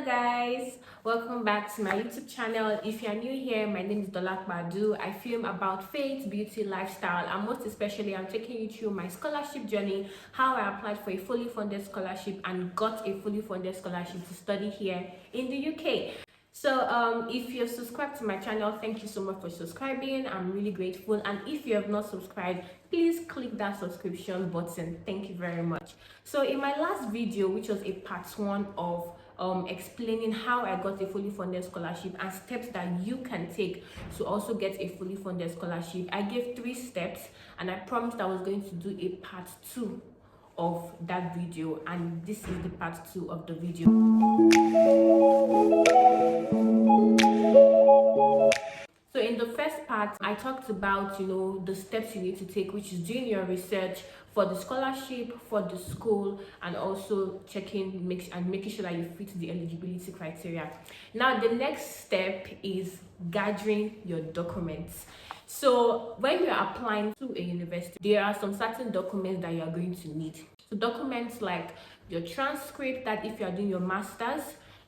Guys, welcome back to my YouTube channel. If you are new here, my name is Dolak Badu. I film about faith, beauty, lifestyle, and most especially I'm taking you through my scholarship journey, how I applied for a fully funded scholarship and got a fully funded scholarship to study here in the UK. So if you're subscribed to my channel, thank you so much for subscribing. I'm really grateful. And if you have not subscribed, please click that subscription button. Thank you very much. So in my last video, which was a part 1 of explaining how I got a fully funded scholarship and steps that you can take to also get a fully funded scholarship, I gave 3 steps and I promised I was going to do a part 2 of that video, and this is the part 2 of the video. So in the first part, I talked about, the steps you need to take, which is doing your research for the scholarship, for the school, and also making sure that you fit the eligibility criteria. Now, the next step is gathering your documents. So when you're applying to a university, there are some certain documents that you are going to need. So documents like your transcript, that if you are doing your master's,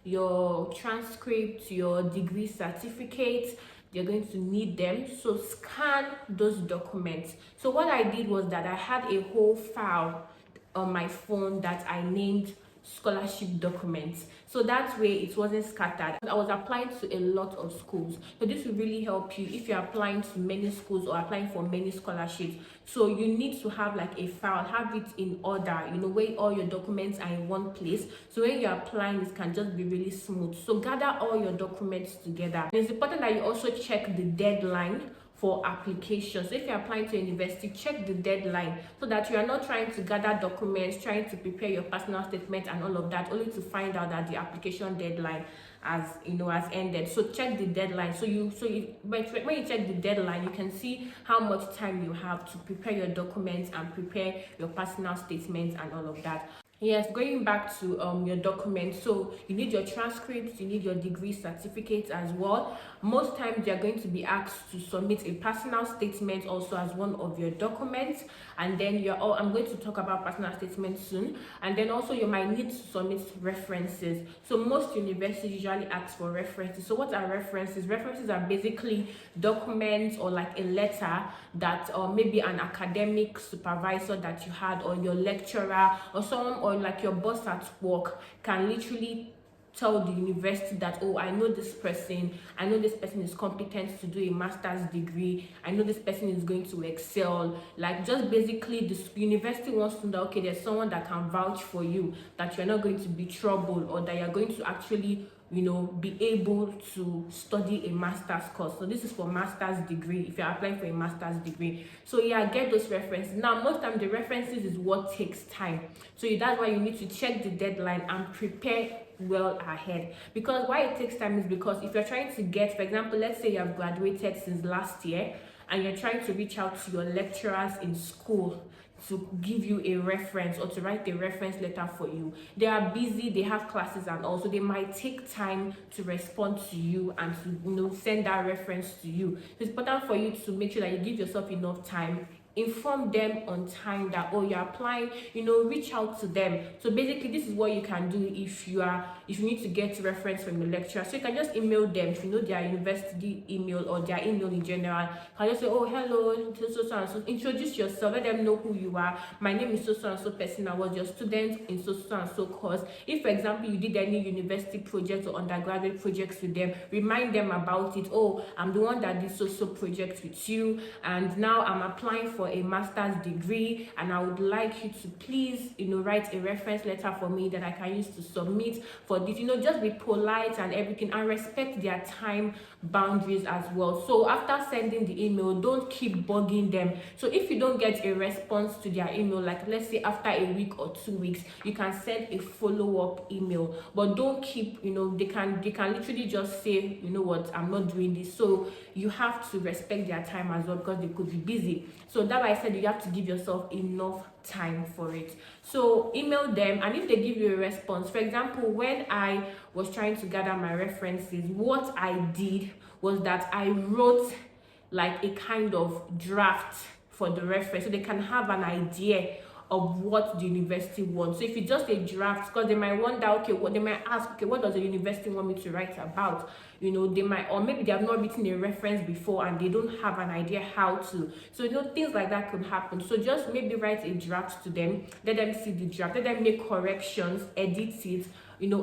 your transcript, your degree certificate, you're going to need them. So scan those documents. So what I did was that I had a whole file on my phone that I named scholarship documents, so that way it wasn't scattered. I was applying to a lot of schools, so this will really help you if you're applying to many schools or applying for many scholarships. So you need to have like a file, have it in order, where all your documents are in one place, so when you're applying it can just be really smooth. So gather all your documents together. It's important that you also check the deadline for applications. So if you're applying to a university, check the deadline so that you are not trying to gather documents, trying to prepare your personal statement and all of that, only to find out that the application deadline has ended. So check the deadline. When you check the deadline, you can see how much time you have to prepare your documents and prepare your personal statements and all of that. Yes, going back to your documents, so you need your transcripts, you need your degree certificates as well. Most times you're going to be asked to submit a personal statement also as one of your documents, and then I'm going to talk about personal statements soon. And then also you might need to submit references. So most universities usually ask for references. So what are references? References are basically documents or like a letter that maybe an academic supervisor that you had, or your lecturer, or someone, or like your boss at work can literally tell the university that, oh, I know this person is competent to do a master's degree, I know this person is going to excel. Like, just basically this university wants to know, okay, there's someone that can vouch for you, that you're not going to be trouble, or that you're going to actually be able to study a master's course. So this is for master's degree, if you're applying for a master's degree. So yeah, get those references. Now, most time the references is what takes time, so that's why you need to check the deadline and prepare well ahead. Because why it takes time is because if you're trying to get, for example, let's say you have graduated since last year and you're trying to reach out to your lecturers in school to give you a reference or to write a reference letter for you, they are busy, they have classes, and also they might take time to respond to you and to send that reference to you. It's important for you to make sure that you give yourself enough time, inform them on time that, oh, you're applying, reach out to them. So basically this is what you can do if you need to get reference from the lecturer. So you can just email them, if you know their university email or their email in general. You can just say, oh, hello, so and so, introduce yourself, let them know who you are. My name is so and so person, I was your student in so and so course. If, for example, you did any university project or undergraduate projects with them, remind them about it. Oh, I'm the one that did so project with you, and now I'm applying for a master's degree, and I would like you to please write a reference letter for me that I can use to submit for this. Just be polite and everything, and respect their time boundaries as well. So after sending the email, don't keep bugging them. So if you don't get a response to their email, like let's say after a week or 2 weeks, you can send a follow-up email, but don't keep they can literally just say, what, I'm not doing this. So you have to respect their time as well, because they could be busy. So that's why I said you have to give yourself enough time for it. So email them, and if they give you a response, for example, when I was trying to gather my references, what I did was that I wrote like a kind of draft for the reference, so they can have an idea of what the university wants. So if it's just a draft, because they might wonder, okay, what they might ask, okay, what does the university want me to write about? They might, or maybe they have not written a reference before and they don't have an idea how to. So things like that could happen. So just maybe write a draft to them, let them see the draft, let them make corrections, edit it,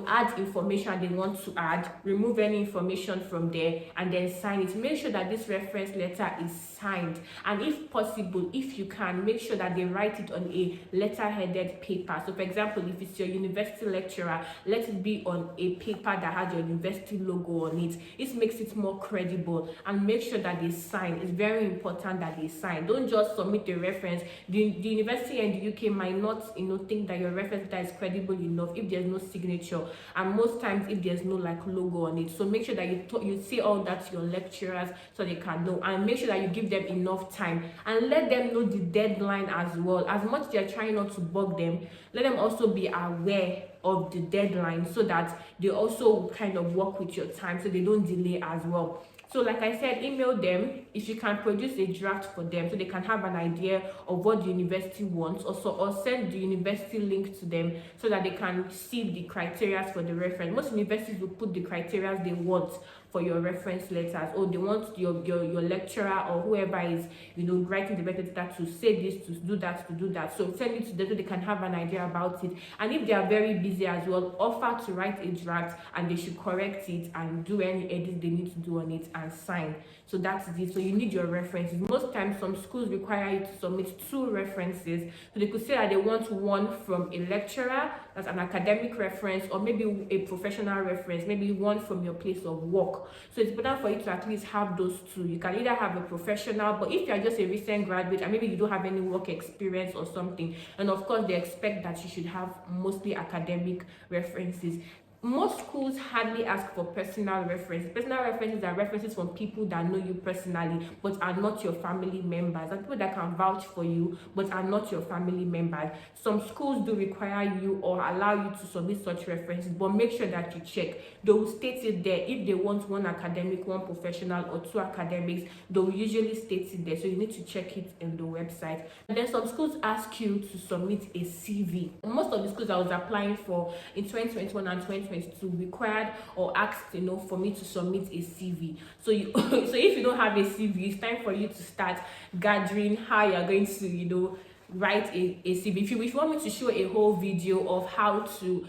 add information they want to add, remove any information from there, and then sign it. Make sure that this reference letter is signed, and if possible, if you can, make sure that they write it on a letter-headed paper. So for example, if it's your university lecturer, let it be on a paper that has your university logo on it. It makes it more credible, and make sure that they sign. It's very important that they sign. Don't just submit a reference. The university in the UK might not think that your reference letter is credible enough if there's no signature, and most times if there's no logo on it. So make sure that you say all that to your lecturers so they can know, and make sure that you give them enough time and let them know the deadline as well. As much as they're trying not to bug them, let them also be aware of the deadline so that they also kind of work with your time so they don't delay as well. So like I said, email them if you can produce a draft for them so they can have an idea of what the university wants, or send the university link to them so that they can see the criteria for the reference. Most universities will put the criteria they want for your reference letters, or they want your lecturer or whoever is writing the reference letter to say this, to do that. So send it to them so they can have an idea about it. And if they are very busy as well, offer to write a draft and they should correct it and do any edits they need to do on it and sign. So that's it. So you need your references. Most times some schools require you to submit 2 references. So they could say that they want one from a lecturer, that's an academic reference, or maybe a professional reference, maybe one from your place of work. So it's important for you to at least have those 2. You can either have a professional, but if you're just a recent graduate and maybe you don't have any work experience or something, and of course they expect that you should have mostly academic references. Most schools hardly ask for personal references. Personal references are references from people that know you personally but are not your family members, and people that can vouch for you but are not your family members. Some schools do require you or allow you to submit such references, but make sure that you check. They will state it there. If they want 1 academic, 1 professional, or 2 academics, they will usually state it there, so you need to check it in the website. And then some schools ask you to submit a CV. Most of the schools I was applying for in 2021 and 2022 required or asked for me to submit a CV. So so if you don't have a CV, it's time for you to start gathering how you're going to write a CV. If you want me to show a whole video of how to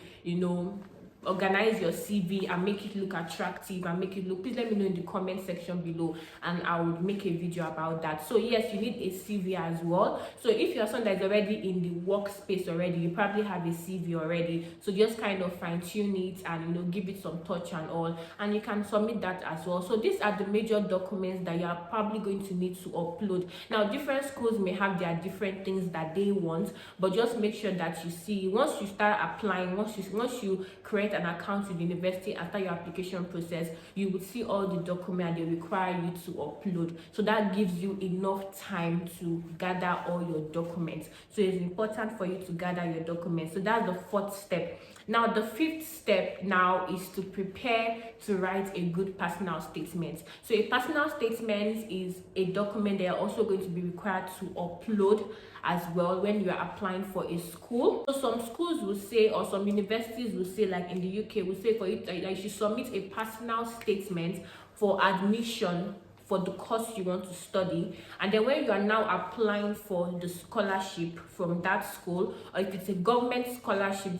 organize your CV and make it look attractive and make it look, please let me know in the comment section below and I would make a video about that. So yes, you need a CV as well. So if you're someone that's already in the workspace already, you probably have a CV already, so just kind of fine-tune it and give it some touch and all, and you can submit that as well. So these are the major documents that you are probably going to need to upload. Now different schools may have their different things that they want, but just make sure that you see, once you start applying, once you create an account with the university after your application process, you will see all the documents they require you to upload. So that gives you enough time to gather all your documents. So it's important for you to gather your documents. So that's the 4th step. Now the 5th step now is to prepare to write a good personal statement. So a personal statement is a document that you're also going to be required to upload as well when you are applying for a school. So some schools will say, or some universities will say, like in the UK, will say for you that you should submit a personal statement for admission for the course you want to study. And then when you are now applying for the scholarship from that school, or if it's a government scholarships,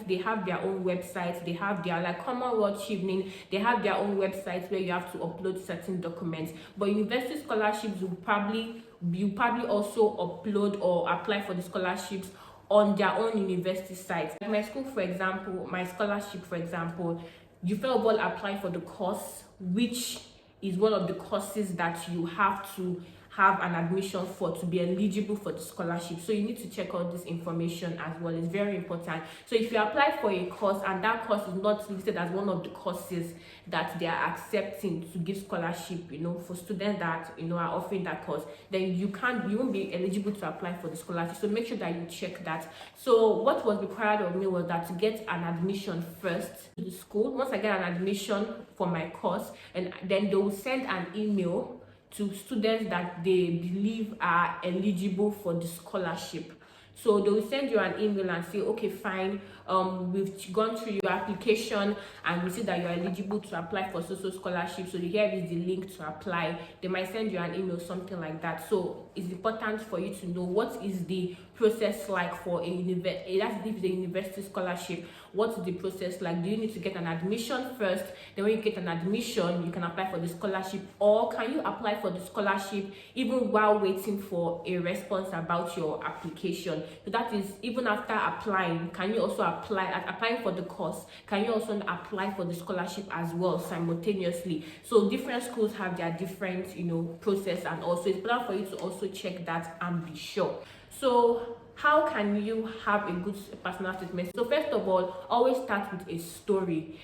they have their own websites. They have their, like Commonwealth Evening, they have their own websites where you have to upload certain documents. But university scholarships you probably also upload or apply for the scholarships on their own university sites. Like my school, for example, my scholarship, for example, you first of all apply for the course, which is one of the courses that you have to have an admission for to be eligible for the scholarship. So you need to check all this information as well. It's very important. So if you apply for a course and that course is not listed as one of the courses that they are accepting to give scholarship, for students that are offering that course, then you won't be eligible to apply for the scholarship. So make sure that you check that. So what was required of me was that to get an admission first to the school. Once I get an admission for my course, and then they will send an email to students that they believe are eligible for the scholarship. So they will send you an email and say, okay, fine, we've gone through your application and we see that you're eligible to apply for social scholarship. So here is the link to apply. They might send you an email, something like that. So it's important for you to know what is the process like for a university. That's if the university scholarship. What is the process like? Do you need to get an admission first? Then when you get an admission, you can apply for the scholarship, or can you apply for the scholarship even while waiting for a response about your application? So that is, even after applying, can you also applying for the course, can you also apply for the scholarship as well simultaneously? So different schools have their different, process, and also it's better for you to also check that and be sure. So how can you have a good personal statement? So first of all, always start with a story.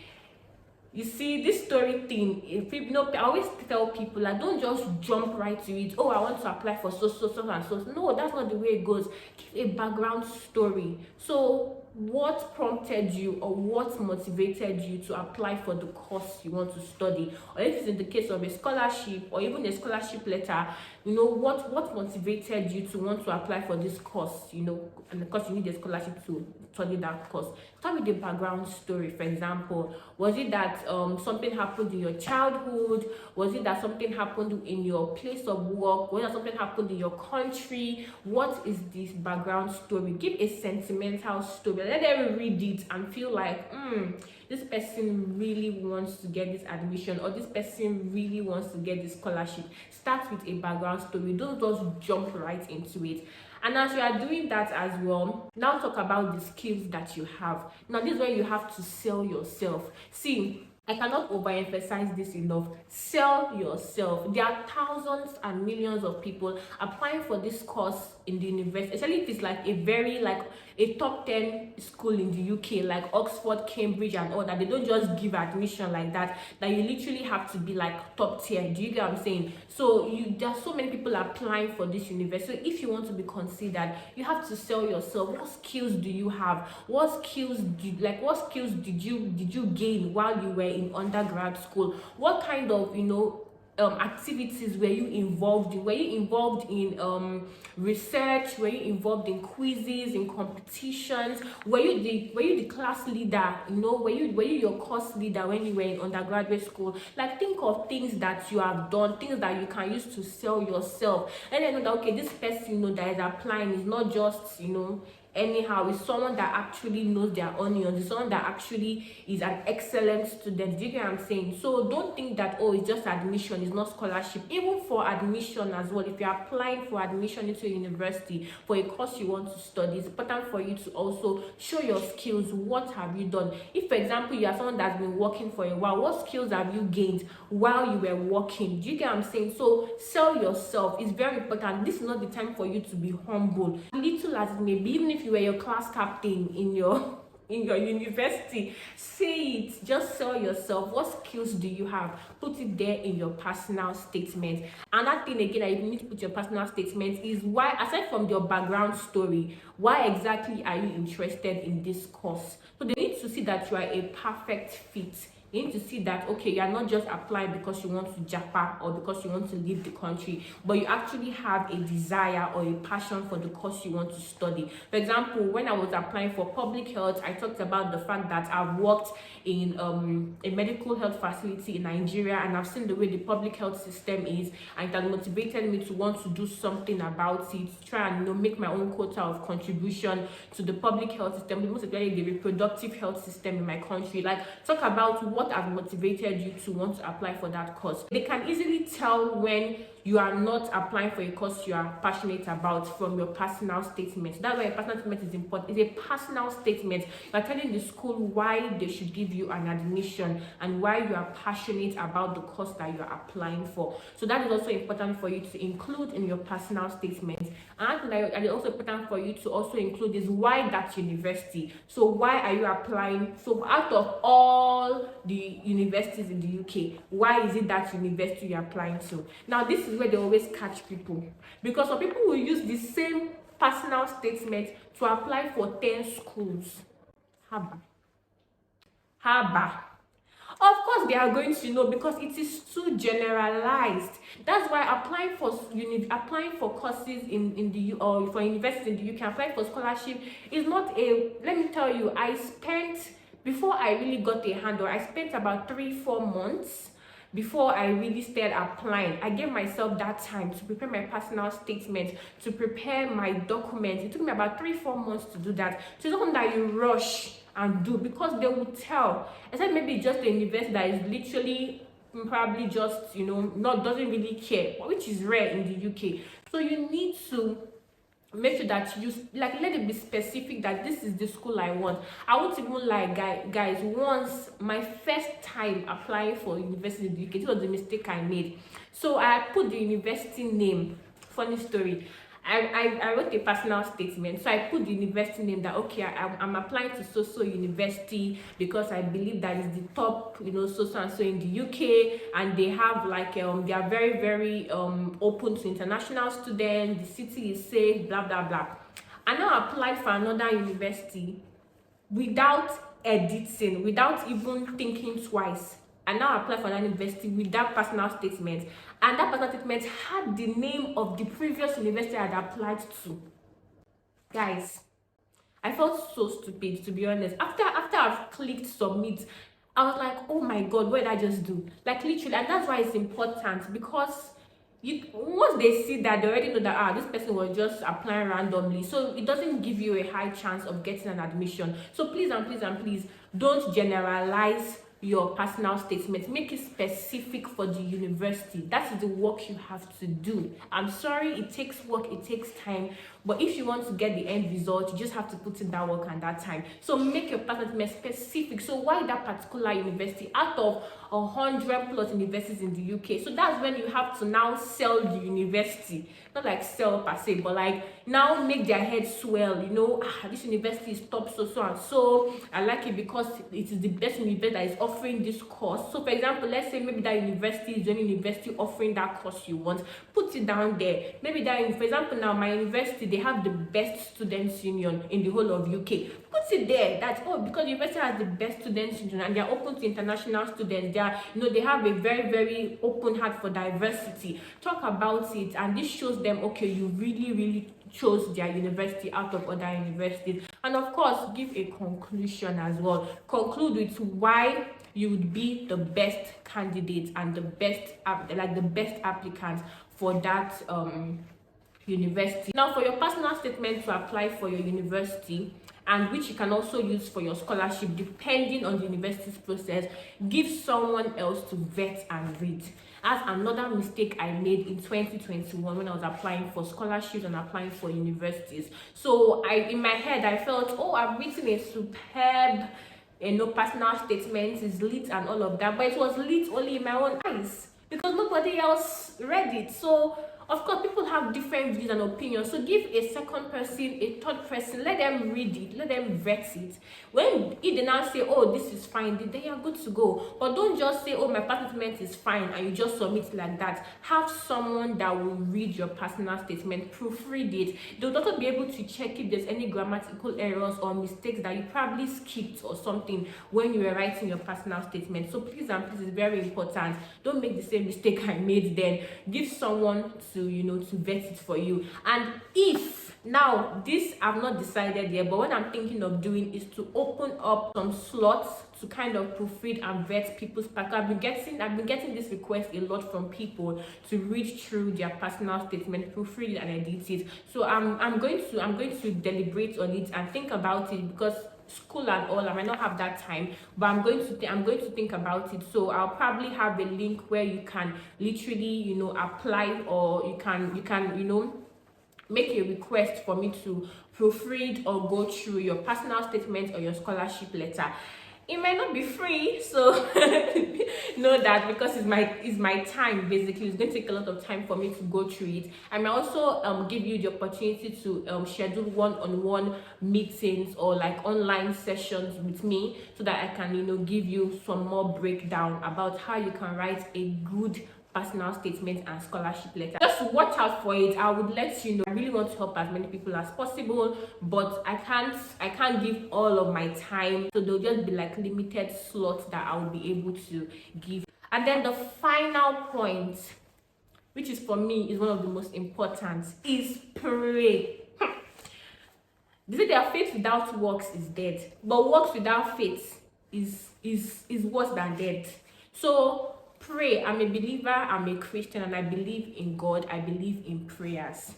You see, this story thing, if you know, I always tell people, like, don't just jump right to it. Oh, I want to apply for so and so. No, that's not the way it goes. Give a background story. So what prompted you, or what motivated you to apply for the course you want to study? Or if it's in the case of a scholarship or even a scholarship letter, what motivated you to want to apply for this course, and of course you need a scholarship to study that course. Start with the background story. For example, was it that something happened in your childhood? Was it that something happened in your place of work? Was it that something happened in your country? What is this background story? Give a sentimental story. Let them read it and feel like, this person really wants to get this admission, or this person really wants to get this scholarship. Start with a background story. Don't just jump right into it. And as you are doing that as well, now talk about the skills that you have. Now this is where you have to sell yourself. See, I cannot overemphasize this enough. Sell yourself. There are thousands and millions of people applying for this course in the university, especially if it's like a top 10 school in the UK, like Oxford, Cambridge, and all that. They don't just give admission like that. That you literally have to be like top tier. Do you get what I'm saying? So there are so many people applying for this university. So if you want to be considered, you have to sell yourself. What skills do you have? What skills did you gain while you were in undergrad school? What kind of activities were you involved in? Were you involved in research? Were you involved in quizzes, in competitions? Were you the class leader? Were you your course leader when you were in undergraduate school? Like, think of things that you have done, things that you can use to sell yourself, and then know that, okay, this person that is applying is not just anyhow. Is someone that actually knows their onions. Is someone that actually is an excellent student. Do you get what I'm saying? So don't think that, oh, it's just admission, it's not scholarship. Even for admission as well, if you're applying for admission into a university for a course you want to study, it's important for you to also show your skills. What have you done? If, for example, you are someone that's been working for a while, what skills have you gained while you were working? Do you get what I'm saying? So sell yourself. It's very important. This is not the time for you to be humble. Little as it may be, even if you were your class captain in your university, say it. Just sell yourself. What skills do you have? Put it there in your personal statement. Another thing again that you need to put your personal statement is why, aside from your background story, why exactly are you interested in this course? So they need to see that you are a perfect fit. You need to see that, okay, you are not just applying because you want to japa or because you want to leave the country, but you actually have a desire or a passion for the course you want to study. For example, when I was applying for public health, I talked about the fact that I've worked in a medical health facility in Nigeria, and I've seen the way the public health system is, and it has motivated me to want to do something about it, to try and make my own quota of contribution to the public health system, most especially the reproductive health system in my country. Like, talk about what has motivated you to want to apply for that course. They can easily tell when you are not applying for a course you are passionate about from your personal statement. That's why a personal statement is important. It's a personal statement. You are telling the school why they should give you an admission and why you are passionate about the course that you are applying for. So that is also important for you to include in your personal statement. And that is also important for you to also include is why that university. So why are you applying? So out of all the universities in the UK, why is it that university you're applying to? Now this is where they always catch people, because some people will use the same personal statement to apply for 10 schools. Haba. Of course, they are going to know because it is too generalized. That's why applying for courses in the or for university in the UK, applying for scholarship is not a, let me tell you, I spent, before I really got a handle, I spent about 3-4 months before I really started applying. I gave myself that time to prepare my personal statement, to prepare my documents. It took me about 3-4 months to do that. So it's not that you rush and do, because they will tell. Except maybe just a university that is literally probably just, not, doesn't really care, which is rare in the UK. So you need to make sure that you like, let it be specific that this is the school I want. I won't even lie, guys, once, my first time applying for university in the UK, this was the mistake I made. So I put the university name. Funny story, I wrote a personal statement, so I put the university name that, okay, I'm applying to so university because I believe that is the top, so and so in the UK, and they have like they are very, very open to international students, the city is safe, blah blah blah. I now applied for another university without editing, without even thinking twice. I now apply for that university with that personal statement, and that personal statement had the name of the previous university I had applied to. Guys, I felt so stupid, to be honest. After I've clicked submit, I was like, oh my god, what did I just do? Like, literally. And that's why it's important, because once they see that, they already know that this person was just applying randomly, so it doesn't give you a high chance of getting an admission. So please and please and please, don't generalize your personal statement. Make it specific for the university. That is the work you have to do. I'm sorry, it takes work, it takes time, but if you want to get the end result, you just have to put in that work and that time. So make your personal statement specific. So why that particular university out of 100+ universities in the UK? So that's when you have to now sell the university, not like sell per se, but like now make their head swell, this university is top, so and so, I like it because it is the best university that is offering this course. So for example, let's say maybe that university is the only university offering that course you want, put it down there. Maybe that, for example, now my university, they have the best students union in the whole of UK. Put it there that, because the university has the best students union and they're open to international students, they have a very, very open heart for diversity. Talk about it, and this shows them, okay, you really, really chose their university out of other universities. And of course, give a conclusion as well. Conclude with why you would be the best candidate and the best applicant for that university. Now, for your personal statement to apply for your university, and which you can also use for your scholarship depending on the university's process, give someone else to vet and read. That's another mistake I made in 2021 when I was applying for scholarships and applying for universities. So in my head, I felt, I've written a superb personal statement, is lit and all of that, but it was lit only in my own eyes because nobody else read it. So of course, people have different views and opinions. So give a second person, a third person, let them read it, let them vet it. When if they now say, this is fine, then you're good to go. But don't just say, my personal statement is fine, and you just submit it like that. Have someone that will read your personal statement, proofread it. They'll also be able to check if there's any grammatical errors or mistakes that you probably skipped or something when you were writing your personal statement. So please and please, it's very important. Don't make the same mistake I made then. Give someone to vet it for you. And if now, this I've not decided yet, but what I'm thinking of doing is to open up some slots to kind of proofread and vet people's pack. I've been getting this request a lot from people to read through their personal statement, proofread it and edit it. So I'm going to deliberate on it and think about it, because school and all, I might not have that time, but I'm going to think about it. So I'll probably have a link where you can literally apply, or you can make a request for me to proofread or go through your personal statement or your scholarship letter. It might not be free, so know that, because it's my time. Basically, it's going to take a lot of time for me to go through it. I might also give you the opportunity to schedule one-on-one meetings or like online sessions with me, so that I can give you some more breakdown about how you can write a good personal statement and scholarship letter. Just watch out for it. I would let you know. I really want to help as many people as possible, but I can't give all of my time, so there'll just be like limited slots that I will be able to give. And then the final point, which is for me is one of the most important, is pray. They say their faith without works is dead, but works without faith is worse than dead. So pray. I'm a believer, I'm a Christian, and I believe in God. I believe in prayers.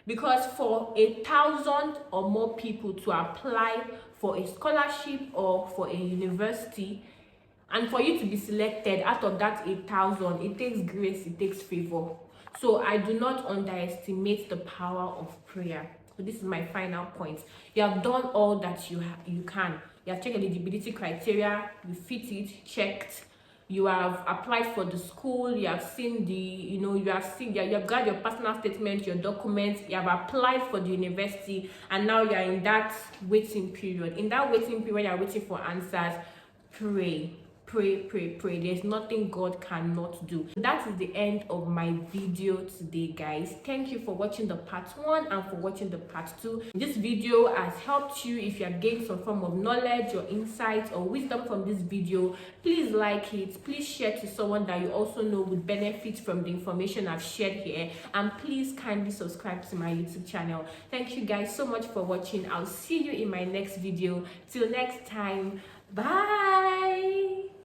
Because for 1,000 or more people to apply for a scholarship or for a university, and for you to be selected out of that 8,000, it takes grace, it takes favor. So I do not underestimate the power of prayer. So this is my final point. You have done all that you can. You have checked eligibility criteria, you fit it, checked. You have applied for the school, you have seen you have got your personal statement, your documents, you have applied for the university, and now you are in that waiting period. In that waiting period, you are waiting for answers. Pray. Pray. There's nothing God cannot do. That is the end of my video today, guys. Thank you for watching the part 1 and for watching the part 2. This video has helped you. If you have gained some form of knowledge or insight or wisdom from this video, please like it. Please share to someone that you also know would benefit from the information I've shared here, and please kindly subscribe to my YouTube channel. Thank you guys so much for watching. I'll see you in my next video. Till next time, bye.